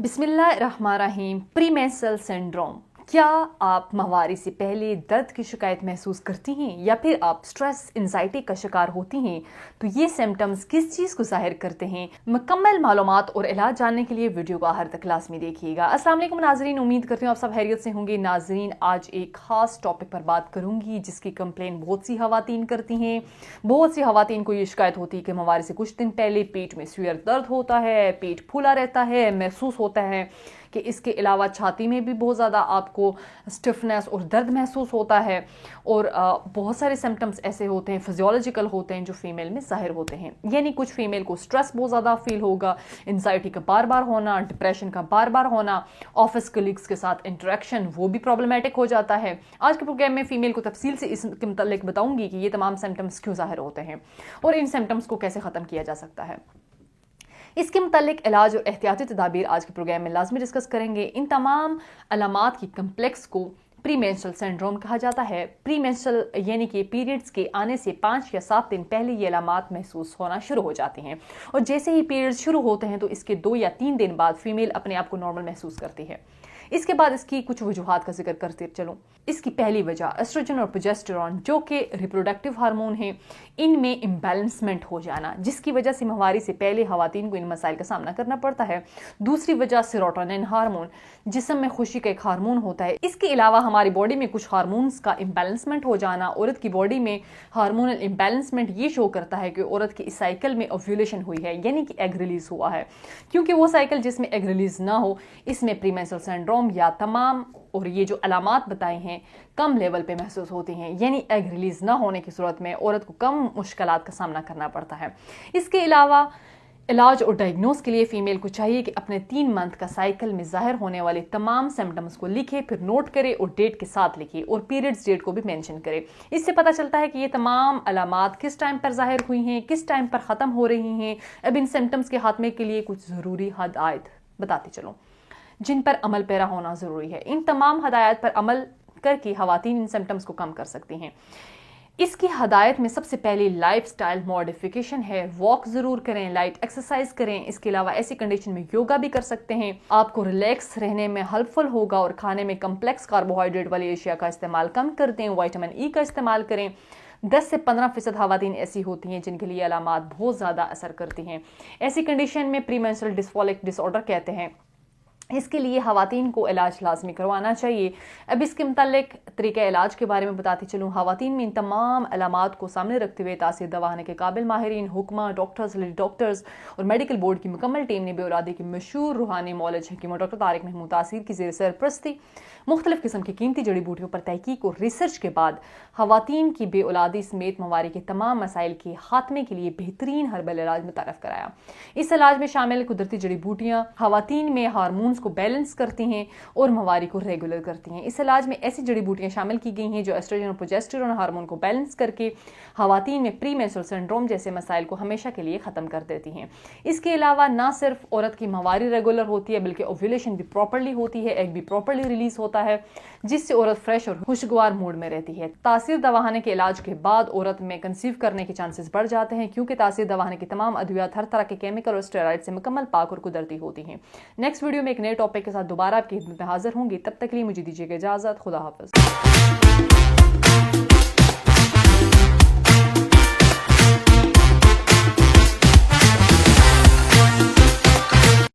बिस्मिल्लाहिर्रहमानिर्रहीम। Premenstrual syndrome. क्या आप माहवारी से पहले दर्द की शिकायत महसूस करती हैं या फिर आप स्ट्रेस एंजाइटी का शिकार होती हैं? तो ये सिम्टम्स किस चीज़ को जाहिर करते हैं? मुकम्मल मालूमात और इलाज जानने के लिए वीडियो को आखिर तक लाजमी देखिएगा। अस्सलाम वालेकुम नाजरीन, उम्मीद करती हूँ आप सब खैरियत से होंगे। नाजरीन, आज एक खास टॉपिक पर बात करूंगी जिसकी कंप्लेन बहुत सी खवातीन करती हैं। बहुत सी खवातीन को ये शिकायत होती है कि माहवारी से कुछ दिन पहले पेट में सीवियर दर्द होता है, पेट फूला रहता है, महसूस होता है कि इसके अलावा छाती में भी बहुत ज़्यादा आपको स्टिफनेस और दर्द महसूस होता है। और बहुत सारे सिम्टम्स ऐसे होते हैं, फिजियोलॉजिकल होते हैं, जो फीमेल में जाहिर होते हैं। यानी कुछ फीमेल को स्ट्रेस बहुत ज़्यादा फील होगा, एंजाइटी का बार बार होना, डिप्रेशन का बार बार होना, ऑफिस कलीग्स के साथ इंटरेक्शन वो भी प्रॉब्लमेटिक हो जाता है। आज के प्रोग्राम में फीमेल को तफसील से इसके मतलब बताऊंगी कि ये तमाम सिम्टम्स क्यों जाहिर होते हैं और इन सिम्टम्स को कैसे ख़त्म किया जा सकता है। इसके मुतालिक इलाज और एहतियाती तदाबीर आज के प्रोग्राम में लाजमी डिस्कस करेंगे। इन तमाम अलामात की कम्प्लेक्स को प्रीमेंस्ट्रुअल सिंड्रोम कहा जाता है। प्रीमेंस्ट्रुअल यानी कि पीरियड्स के आने से 5 या 7 दिन पहले ये अलामात महसूस होना शुरू हो जाती हैं और जैसे ही पीरियड्स शुरू होते हैं तो इसके 2 या 3 दिन बाद फीमेल अपने आप को नॉर्मल महसूस करती है। इसके बाद इसकी कुछ वजूहात का जिक्र करते चलूं। इसकी पहली वजह एस्ट्रोजन और प्रोजेस्टेरॉन जो कि रिप्रोडक्टिव हार्मोन हैं, इनमें इम्बैलेंसमेंट हो जाना, जिसकी वजह से माहवारी से पहले खवातीन को इन मसाइल का सामना करना पड़ता है। दूसरी वजह सेरोटोनिन हार्मोन, जिस्म में खुशी का एक हार्मोन होता है। इसके अलावा हमारी बॉडी में कुछ हार्मोन्स का इम्बैलेंसमेंट हो जाना। औरत की बॉडी में हार्मोनल इम्बैलेंसमेंट ये शो करता है कि औरत की इस साइकिल में ओव्यूलेशन हुई है, यानी कि एग रिलीज हुआ है। क्योंकि वो साइकिल जिसमें एग रिलीज ना हो, इसमें प्रीमेंस्ट्रुअल सिंड्रोम या तमाम और ये जो अलामात बताई हैं कम लेवल पे महसूस होती हैं। यानी एग रिलीज ना होने की सूरत में औरत को कम मुश्किलात का सामना करना पड़ता है। इसके अलावा इलाज और डायग्नोस के लिए फीमेल को चाहिए कि अपने 3 मंथ का साइकिल में जाहिर होने वाले तमाम सिम्टम्स को लिखे, फिर नोट करे और डेट के साथ लिखे और पीरियड्स डेट को भी मेंशन करे। इससे पता चलता है कि ये तमाम अलामात किस टाइम पर जाहिर हुई हैं, किस टाइम पर ख़त्म हो रही हैं। अब इन सिम्टम्स के खात्मे के लिए कुछ ज़रूरी हदायत बताती चलूँ जिन पर अमल पैरा होना ज़रूरी है। इन तमाम हदायत पर अमल करके खवातीन इन सिम्टम्स को कम कर सकती हैं। इसकी हदायत में सबसे पहले लाइफस्टाइल मॉडिफिकेशन है। वॉक ज़रूर करें, लाइट एक्सरसाइज करें। इसके अलावा ऐसी कंडीशन में योगा भी कर सकते हैं, आपको रिलैक्स रहने में हेल्पफुल होगा। और खाने में कम्प्लेक्स कार्बोहाइड्रेट वाली एशिया का इस्तेमाल कम कर दें, विटामिन ई का इस्तेमाल करें। 10 से 15% खवातीन ऐसी होती हैं जिनके लिए अलामात बहुत ज़्यादा असर करती हैं। ऐसी कंडीशन में प्रीमेंस्ट्रुअल डिस्फोलिक डिसऑर्डर कहते हैं। इसके लिए खवातीन को इलाज लाजमी करवाना चाहिए। अब इसके मुतालिक तरीक़ा इलाज के बारे में बताती चलूँ। खवातीन में इन तमाम अलामात को सामने रखते हुए तासीर दवाने के काबिल माहिरीन, हुक्मा, डॉक्टर्स, लेडी डॉक्टर्स और मेडिकल बोर्ड की मुकम्मल टीम ने बेऔलादी के मशहूर रूहानी मौलज हकीम डॉक्टर तारिक महमूद तासीर की ज़ेर सरपरस्ती मुख्तलिफ किस्म की कीमती जड़ी बूटियों पर तहकीक और रिसर्च के बाद खवातीन की बेऔलादी समेत माहवारी के तमाम मसाइल के खात्मे के लिए बेहतरीन हर्बल इलाज मुतारफ़ कराया। इस इलाज में शामिल कुदरती जड़ी बूटियाँ खवातीन में हार्मोन्स को बैलेंस करती हैं और माहवारी को रेगुलर करती हैं। इस इलाज में ऐसी जड़ी बूटियाँ शामिल की गई हैं जो एस्ट्रोजन और प्रोजेस्टेरॉन हार्मोन को बैलेंस करके खवातीन में प्रीमेंस्ट्रुअल सिंड्रोम जैसे मसाइल को हमेशा के लिए ख़त्म कर देती हैं। इसके अलावा ना सिर्फ औरत की माहवारी रेगुलर होती है बल्कि ओव्यूलेशन भी प्रॉपरली होती है, एग भी प्रॉपरली रिलीज होता है, जिससे औरत फ्रेश और खुशगवार मूड में रहती है। तासीर दवाखाने के इलाज के बाद औरत में कंसीव करने के चांसेस बढ़ जाते हैं, क्योंकि तासीर दवाखाने की तमाम अद्वियात हर तरह के केमिकल और स्टेरॉइड से मुकम्मल पाक और कुदरती होती हैं। नेक्स्ट वीडियो में एक नए टॉपिक के साथ दोबारा आपकी खिदमत में हाजिर होंगी। तब तक के लिए मुझे दीजिएगा इजाज़त। खुदा हाफ़िज़।